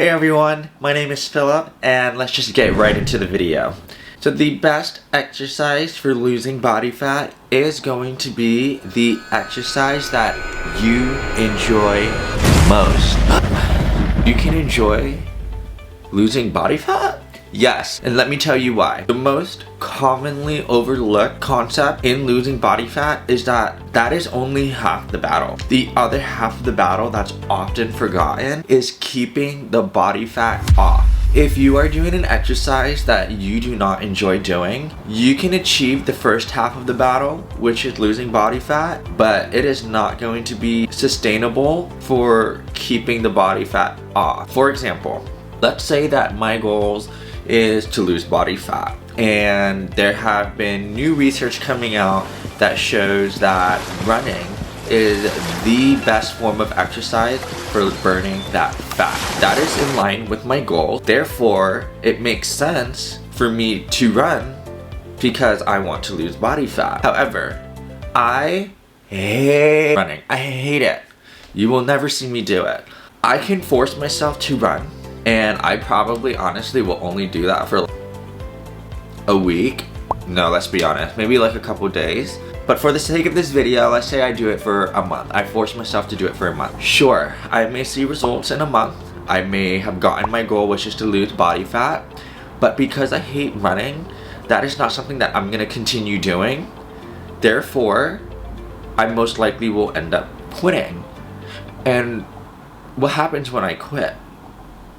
Hey everyone, my name is Philip and let's just get right into the video. So the best exercise for losing body fat is going to be the exercise that you enjoy most. You can enjoy losing body fat? Yes, and let me tell you why. The most commonly overlooked concept in losing body fat is that is only half the battle. The other half of the battle that's often forgotten is keeping the body fat off. If you are doing an exercise that you do not enjoy doing, you can achieve the first half of the battle, which is losing body fat, but it is not going to be sustainable for keeping the body fat off. For example, let's say that my goals is to lose body fat, and there have been new research coming out that shows that running is the best form of exercise for burning that fat. That is in line with my goal. Therefore, it makes sense for me to run because I want to lose body fat. However, I hate running. I hate it. You will never see me do it. I can force myself to run, and I probably honestly will only do that for a week. No, let's be honest, maybe like a couple days. But for the sake of this video, let's say I do it for a month. I force myself to do it for a month. Sure, I may see results in a month. I may have gotten my goal, which is to lose body fat. But because I hate running, that is not something that I'm gonna continue doing. Therefore, I most likely will end up quitting. And what happens when I quit?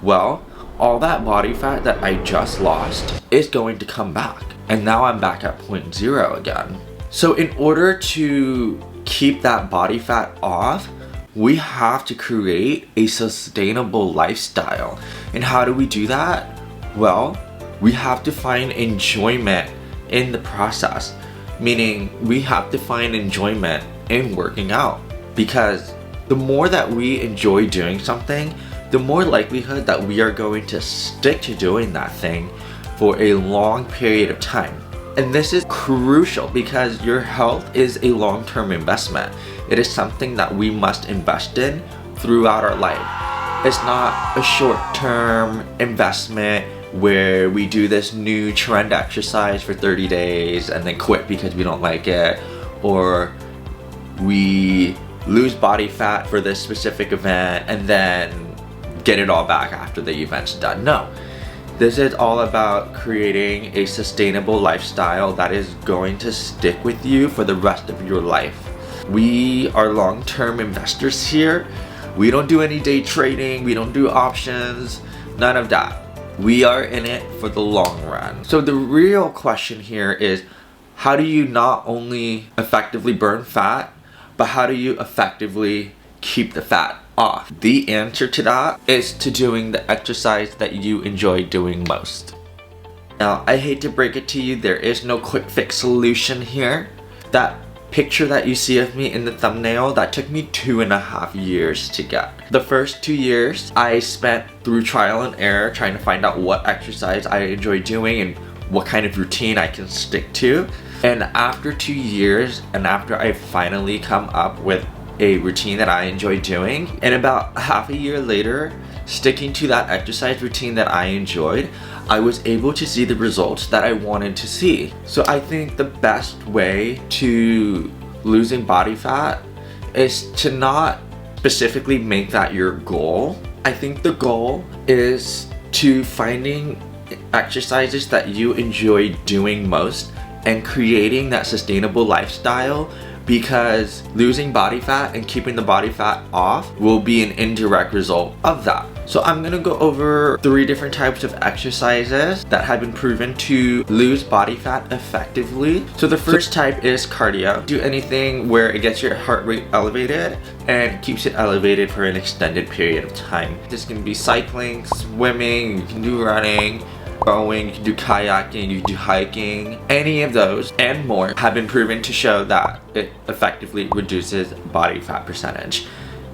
Well, all that body fat that I just lost is going to come back. And now I'm back at point zero again. So in order to keep that body fat off, we have to create a sustainable lifestyle. And how do we do that? Well, we have to find enjoyment in the process. Meaning we have to find enjoyment in working out. Because the more that we enjoy doing something, the more likelihood that we are going to stick to doing that thing for a long period of time. And this is crucial because your health is a long-term investment. It is something that we must invest in throughout our life. It's not a short-term investment where we do this new trend exercise for 30 days and then quit because we don't like it, or we lose body fat for this specific event and then get it all back after the event's done. No, this is all about creating a sustainable lifestyle that is going to stick with you for the rest of your life. We are long-term investors here. We don't do any day trading, we don't do options, none of that. We are in it for the long run. So the real question here is, how do you not only effectively burn fat, but how do you effectively keep the fat off? The answer to that is to doing the exercise that you enjoy doing most. Now, I hate to break it to you, there is no quick fix solution here. That picture that you see of me in the thumbnail, that took me 2.5 years to get. The first 2 years I spent through trial and error trying to find out what exercise I enjoy doing and what kind of routine I can stick to. And after 2 years, and after I finally come up with a routine that I enjoy doing, and about half a year later, sticking to that exercise routine that I enjoyed, I was able to see the results that I wanted to see. So I think the best way to losing body fat is to not specifically make that your goal. I think the goal is to finding exercises that you enjoy doing most and creating that sustainable lifestyle, because losing body fat and keeping the body fat off will be an indirect result of that. So I'm gonna go over 3 different types of exercises that have been proven to lose body fat effectively. So the first type is cardio. Do anything where it gets your heart rate elevated and keeps it elevated for an extended period of time. This can be cycling, swimming, you can do running, rowing, you can do kayaking, you can do hiking. Any of those and more have been proven to show that it effectively reduces body fat percentage.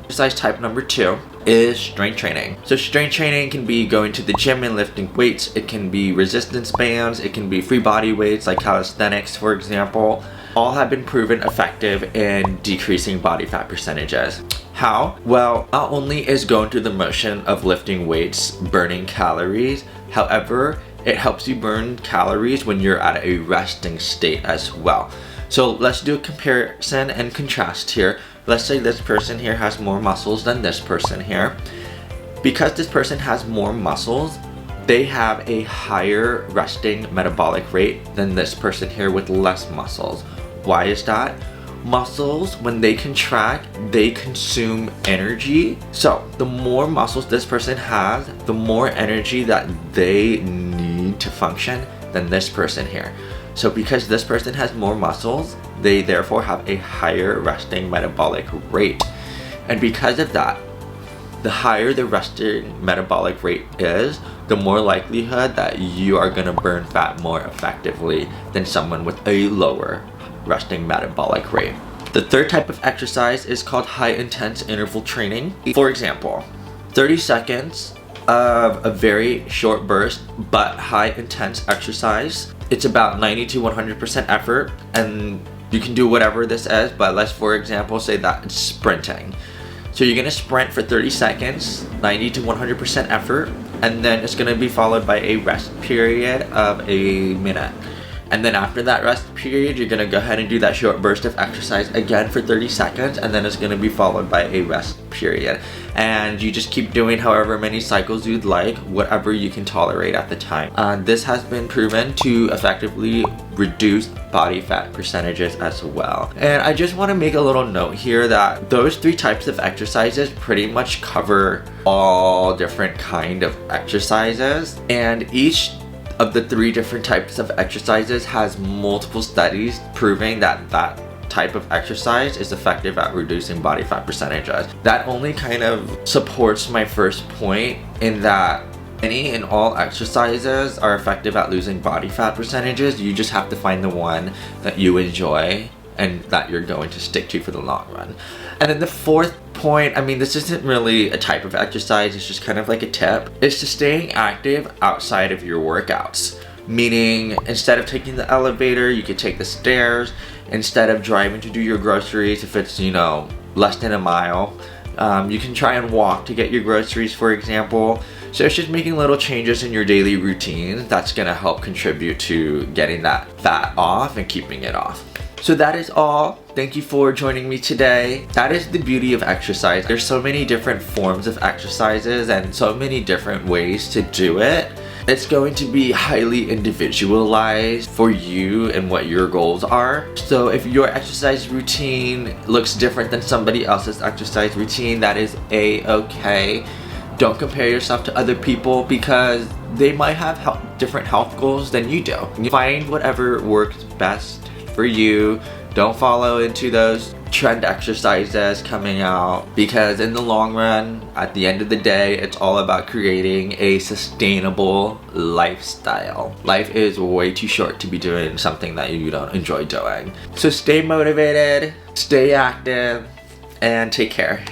Exercise type number 2 is strength training. So strength training can be going to the gym and lifting weights. It can be resistance bands. It can be free body weights like calisthenics, for example. All have been proven effective in decreasing body fat percentages. How? Well, not only is going through the motion of lifting weights burning calories, however, it helps you burn calories when you're at a resting state as well. So let's do a comparison and contrast here. Let's say this person here has more muscles than this person here. Because this person has more muscles, they have a higher resting metabolic rate than this person here with less muscles. Why is that? Muscles, when they contract, they consume energy. So the more muscles this person has, the more energy that they need to function than this person here. So because this person has more muscles, they therefore have a higher resting metabolic rate. And because of that, the higher the resting metabolic rate is, the more likelihood that you are going to burn fat more effectively than someone with a lower resting metabolic rate. The third type of exercise is called high intense interval training. For example, 30 seconds of a very short burst but high intense exercise. It's about 90 to 100% effort, and you can do whatever this is, but let's for example say that it's sprinting. So you're gonna sprint for 30 seconds, 90 to 100% effort, and then it's gonna be followed by a rest period of a minute. And then after that rest period, you're gonna go ahead and do that short burst of exercise again for 30 seconds, and then it's gonna be followed by a rest period. And you just keep doing however many cycles you'd like, whatever you can tolerate at the time. This has been proven to effectively reduce body fat percentages as well. And I just wanna make a little note here that those three types of exercises pretty much cover all different kind of exercises, and each of the three different types of exercises has multiple studies proving that that type of exercise is effective at reducing body fat percentages. That only kind of supports my first point in that any and all exercises are effective at losing body fat percentages. You just have to find the one that you enjoy and that you're going to stick to for the long run. And then the fourth point, I mean, this isn't really a type of exercise, it's just kind of like a tip, is to staying active outside of your workouts. Meaning, instead of taking the elevator, you could take the stairs. Instead of driving to do your groceries, if it's, you know, less than a mile, you can try and walk to get your groceries, for example. So it's just making little changes in your daily routine that's gonna help contribute to getting that fat off and keeping it off. So that is all. Thank you for joining me today. That is the beauty of exercise. There's so many different forms of exercises and so many different ways to do it. It's going to be highly individualized for you and what your goals are. So if your exercise routine looks different than somebody else's exercise routine, that is a-okay. Don't compare yourself to other people because they might have different health goals than you do. You find whatever works best for you. Don't follow into those trend exercises coming out, because in the long run, at the end of the day, it's all about creating a sustainable lifestyle. Life is way too short to be doing something that you don't enjoy doing. So stay motivated, stay active, and take care.